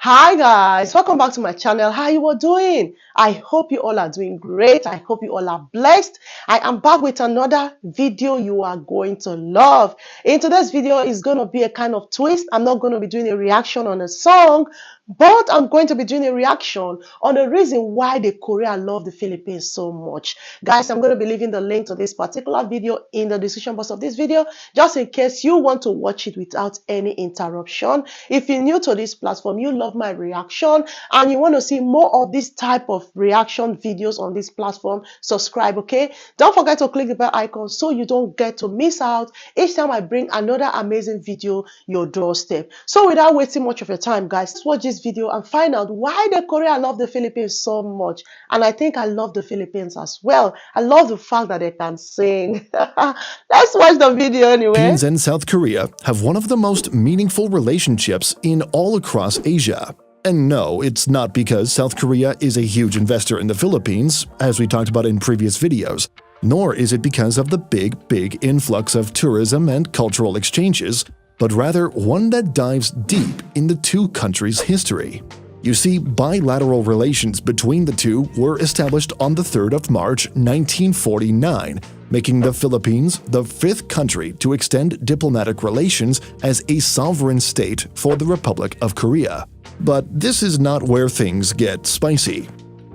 Hi guys, welcome back to my channel. How you all doing? I hope you all are doing great. I hope you all are blessed. I am back with another video you are going to love. In today's video is going to be a kind of twist. I'm not going to be doing a reaction on a song, but I'm going to be doing a reaction on the reason why the Korea love the Philippines so much. Guys, I'm going to be leaving the link to this particular video in the description box of this video, just in case you want to watch it without any interruption. If you're new to this platform, you love my reaction and you want to see more of this type of reaction videos on this platform, subscribe, okay? Don't forget to click the bell icon so you don't get to miss out each time I bring another amazing video your doorstep. So without wasting much of your time, guys, let's watch this video and find out why the Korea love the Philippines so much. And I think I love the Philippines as well. I love the fact that they can sing. Let's watch the video anyway. Philippines and South Korea have one of the most meaningful relationships in all across Asia. And no, it's not because South Korea is a huge investor in the Philippines, as we talked about in previous videos, nor is it because of the big influx of tourism and cultural exchanges, but rather one that dives deep in the two countries' history. You see, bilateral relations between the two were established on the 3rd of March 1949, making the Philippines the 5th country to extend diplomatic relations as a sovereign state for the Republic of Korea. But this is not where things get spicy.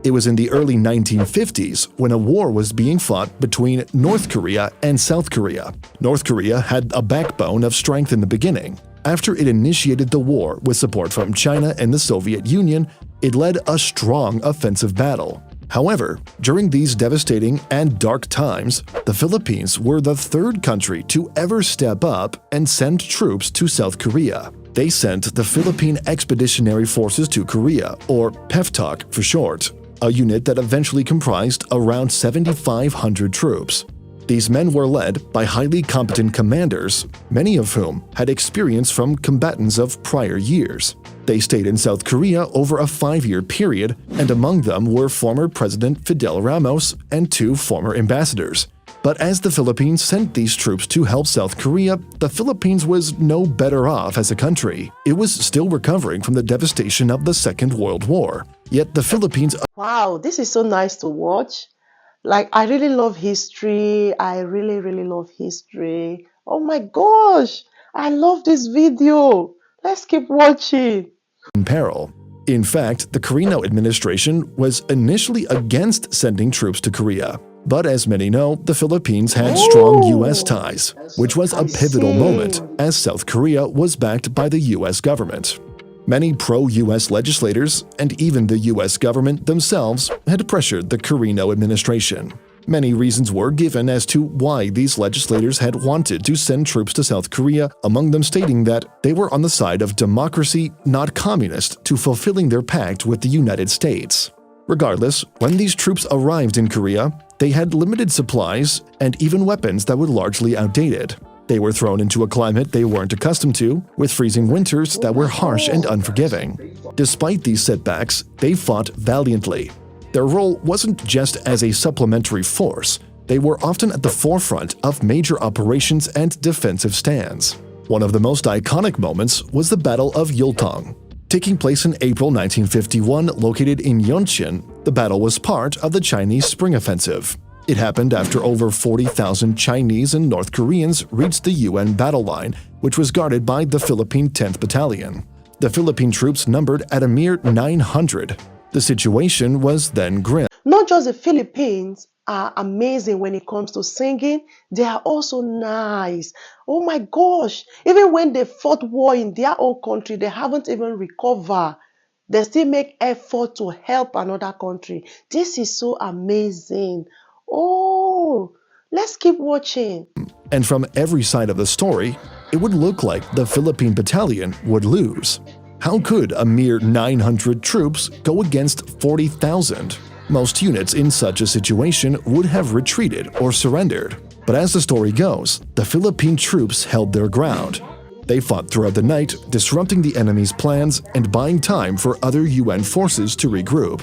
It was in the early 1950s when a war was being fought between North Korea and South Korea. North Korea had a backbone of strength in the beginning. After it initiated the war with support from China and the Soviet Union, it led a strong offensive battle. However, during these devastating and dark times, the Philippines were the 3rd country to ever step up and send troops to South Korea. They sent the Philippine Expeditionary Forces to Korea, or PEFTOK for short, a unit that eventually comprised around 7,500 troops. These men were led by highly competent commanders, many of whom had experience from combatants of prior years. They stayed in South Korea over a 5-year period, and among them were former President Fidel Ramos and 2 former ambassadors. But as the Philippines sent these troops to help South Korea, the Philippines was no better off as a country. It was still recovering from the devastation of the Second World War. Yet the Philippines— Wow, this is so nice to watch. Like, I really love history. I really love history. Oh my gosh, I love this video. Let's keep watching. in peril. In fact, the Korean administration was initially against sending troops to Korea. But as many know, the Philippines had strong U.S. ties, which was a pivotal moment as South Korea was backed by the U.S. government. Many pro-U.S. legislators and even the U.S. government themselves had pressured the Korean administration. Many reasons were given as to why these legislators had wanted to send troops to South Korea, among them stating that they were on the side of democracy, not communist, to fulfilling their pact with the United States. Regardless, when these troops arrived in Korea, they had limited supplies and even weapons that were largely outdated. They were thrown into a climate they weren't accustomed to, with freezing winters that were harsh and unforgiving. Despite these setbacks, they fought valiantly. Their role wasn't just as a supplementary force, they were often at the forefront of major operations and defensive stands. One of the most iconic moments was the Battle of Yultong. Taking place in April 1951, located in Yeoncheon, the battle was part of the Chinese Spring Offensive. It happened after over 40,000 Chinese and North Koreans reached the UN battle line, which was guarded by the Philippine 10th Battalion. The Philippine troops numbered at a mere 900. The situation was then grim. Not just the Philippines are amazing when it comes to singing, they are also nice. Oh my gosh, even when they fought war in their own country, they haven't even recovered. They still make effort to help another country. This is so amazing. Oh, let's keep watching. And from every side of the story, it would look like the Philippine battalion would lose. How could a mere 900 troops go against 40,000? Most units in such a situation would have retreated or surrendered. But as the story goes, the Philippine troops held their ground. They fought throughout the night, disrupting the enemy's plans and buying time for other UN forces to regroup.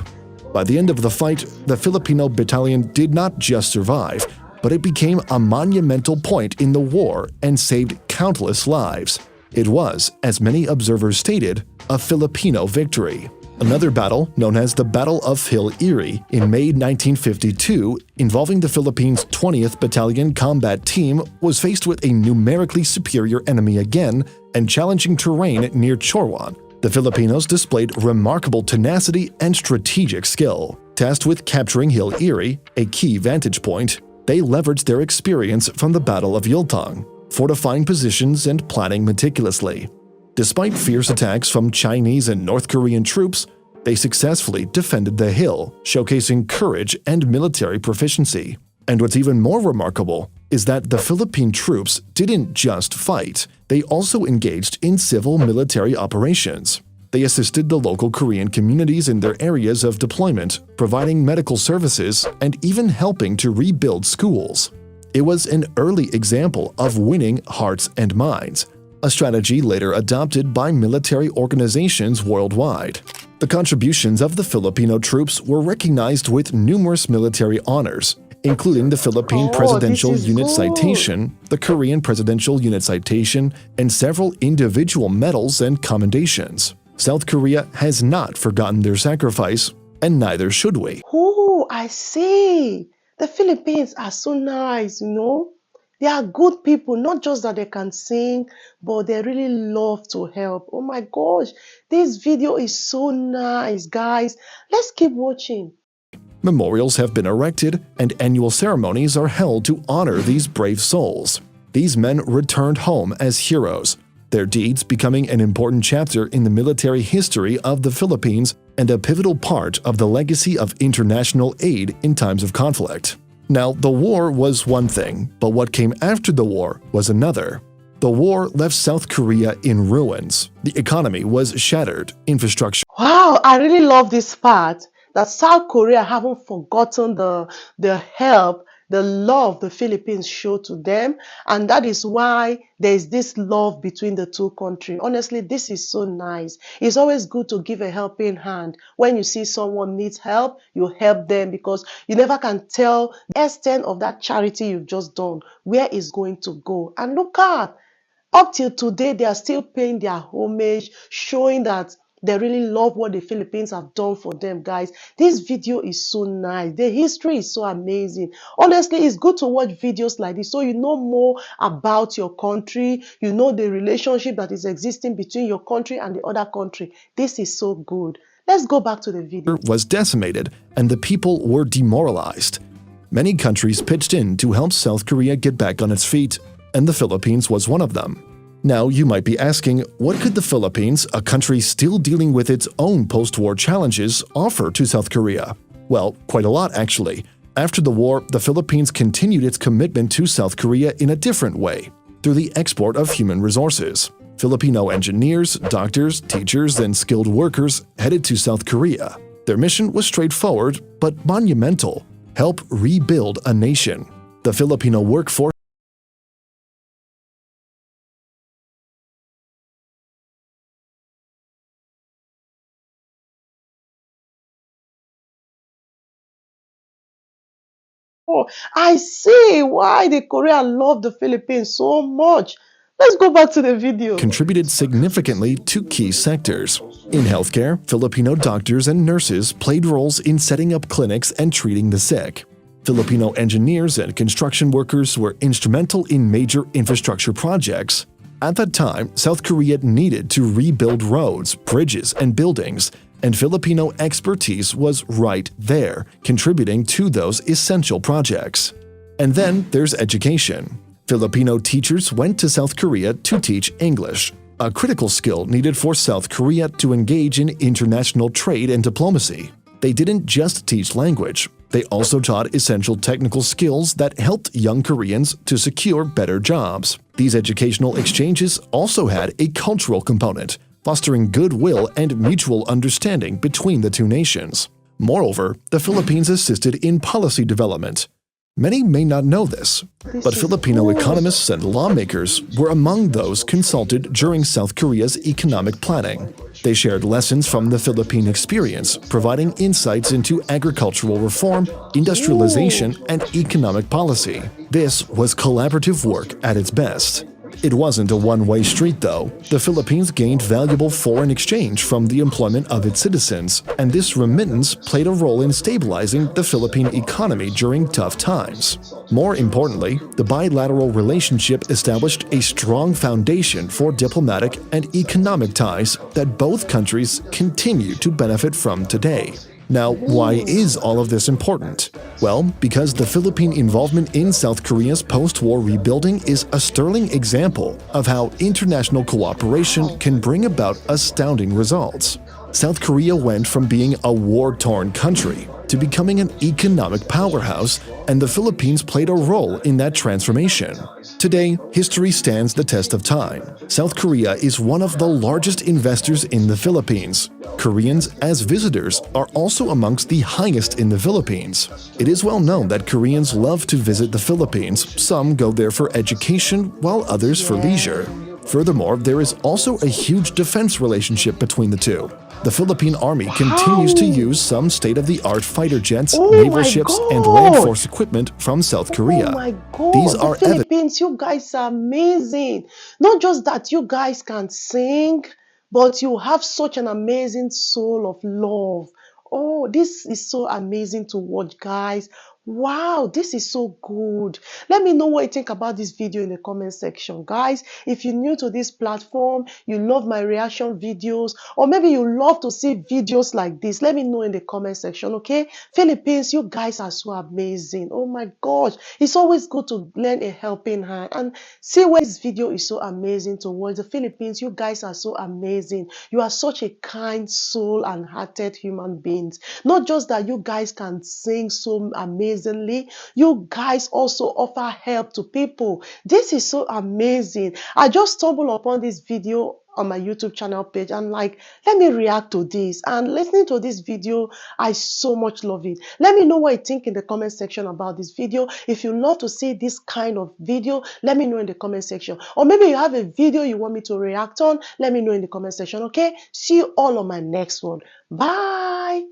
By the end of the fight, the Filipino battalion did not just survive, but it became a monumental point in the war and saved countless lives. It was, as many observers stated, a Filipino victory. Another battle, known as the Battle of Hill Erie in May 1952, involving the Philippines' 20th Battalion Combat Team, was faced with a numerically superior enemy again and challenging terrain near Chorwan. The Filipinos displayed remarkable tenacity and strategic skill. Tasked with capturing Hill Erie, a key vantage point, they leveraged their experience from the Battle of Yultong, fortifying positions and planning meticulously. Despite fierce attacks from Chinese and North Korean troops, they successfully defended the hill, showcasing courage and military proficiency. And what's even more remarkable is that the Philippine troops didn't just fight, they also engaged in civil military operations. They assisted the local Korean communities in their areas of deployment, providing medical services and even helping to rebuild schools. It was an early example of winning hearts and minds, a strategy later adopted by military organizations worldwide. The contributions of the Filipino troops were recognized with numerous military honors, including the Philippine Presidential Unit Citation, the Korean Presidential Unit Citation, and several individual medals and commendations. South Korea has not forgotten their sacrifice, and neither should we. Oh, I see. The Philippines are so nice, you know. They are good people, not just that they can sing, but they really love to help. Oh my gosh, this video is so nice, guys. Let's keep watching. Memorials have been erected, and annual ceremonies are held to honor these brave souls. These men returned home as heroes, their deeds becoming an important chapter in the military history of the Philippines and a pivotal part of the legacy of international aid in times of conflict. Now, the war was one thing, but what came after the war was another. The war left South Korea in ruins. The economy was shattered, infrastructure. Wow, I really love this part that South Korea haven't forgotten the help, the love the Philippines showed to them, and that is why there is this love between the two countries. Honestly, this is so nice. It's always good to give a helping hand. When you see someone needs help, you help them, because you never can tell the extent of that charity you've just done, where it's going to go. And look at, up till today, they are still paying their homage, showing that they really love what the Philippines have done for them, guys. This video is so nice. The history is so amazing. Honestly, it's good to watch videos like this so you know more about your country. You know the relationship that is existing between your country and the other country. This is so good. Let's go back to the video. Was decimated, and the people were demoralized. Many countries pitched in to help South Korea get back on its feet, and the Philippines was one of them. Now, you might be asking, what could the Philippines, a country still dealing with its own post-war challenges, offer to South Korea? Well, quite a lot, actually. After the war, the Philippines continued its commitment to South Korea in a different way, through the export of human resources. Filipino engineers, doctors, teachers, and skilled workers headed to South Korea. Their mission was straightforward, but monumental: help rebuild a nation. The Filipino workforce Oh, I see why the Korea love the Philippines so much. Let's go back to the video. contributed significantly to key sectors. In healthcare, Filipino doctors and nurses played roles in setting up clinics and treating the sick. Filipino engineers and construction workers were instrumental in major infrastructure projects. At that time, South Korea needed to rebuild roads, bridges, and buildings, and Filipino expertise was right there, contributing to those essential projects. And then there's education. Filipino teachers went to South Korea to teach English, a critical skill needed for South Korea to engage in international trade and diplomacy. They didn't just teach language, they also taught essential technical skills that helped young Koreans to secure better jobs. These educational exchanges also had a cultural component, fostering goodwill and mutual understanding between the two nations. Moreover, the Philippines assisted in policy development. Many may not know this, but Filipino economists and lawmakers were among those consulted during South Korea's economic planning. They shared lessons from the Philippine experience, providing insights into agricultural reform, industrialization, and economic policy. This was collaborative work at its best. It wasn't a one-way street, though. The Philippines gained valuable foreign exchange from the employment of its citizens, and this remittance played a role in stabilizing the Philippine economy during tough times. More importantly, the bilateral relationship established a strong foundation for diplomatic and economic ties that both countries continue to benefit from today. Now, why is all of this important? Well, because the Philippine involvement in South Korea's post-war rebuilding is a sterling example of how international cooperation can bring about astounding results. South Korea went from being a war-torn country to becoming an economic powerhouse, and the Philippines played a role in that transformation. Today, history stands the test of time. South Korea is one of the largest investors in the Philippines. Koreans as visitors are also amongst the highest in the Philippines. It is well known that Koreans love to visit the Philippines. Some go there for education, while others for leisure. Furthermore, there is also a huge defense relationship between the two. The Philippine Army continues to use some state-of-the-art fighter jets, naval ships, and land force equipment from South Korea. Oh my God, These the are Philippines, you guys are amazing. Not just that you guys can sing, but you have such an amazing soul of love. Oh, this is so amazing to watch, guys. Wow, this is so good. Let me know what you think about this video in the comment section, guys. If you're new to this platform, you love my reaction videos, or maybe you love to see videos like this, let me know in the comment section, okay? Philippines, you guys are so amazing. Oh my gosh, it's always good to lend a helping hand and see where this video is so amazing towards the Philippines. You guys are so amazing. You are such a kind soul and hearted human beings. Not just that you guys can sing so amazingly, you guys also offer help to people. This is so amazing. I just stumbled upon this video on my YouTube channel page. I'm like, let me react to this. And listening to this video, I so much love it. Let me know what you think in the comment section about this video. If you love to see this kind of video, let me know in the comment section. Or maybe you have a video you want me to react on, let me know in the comment section, okay? See you all on my next one. Bye.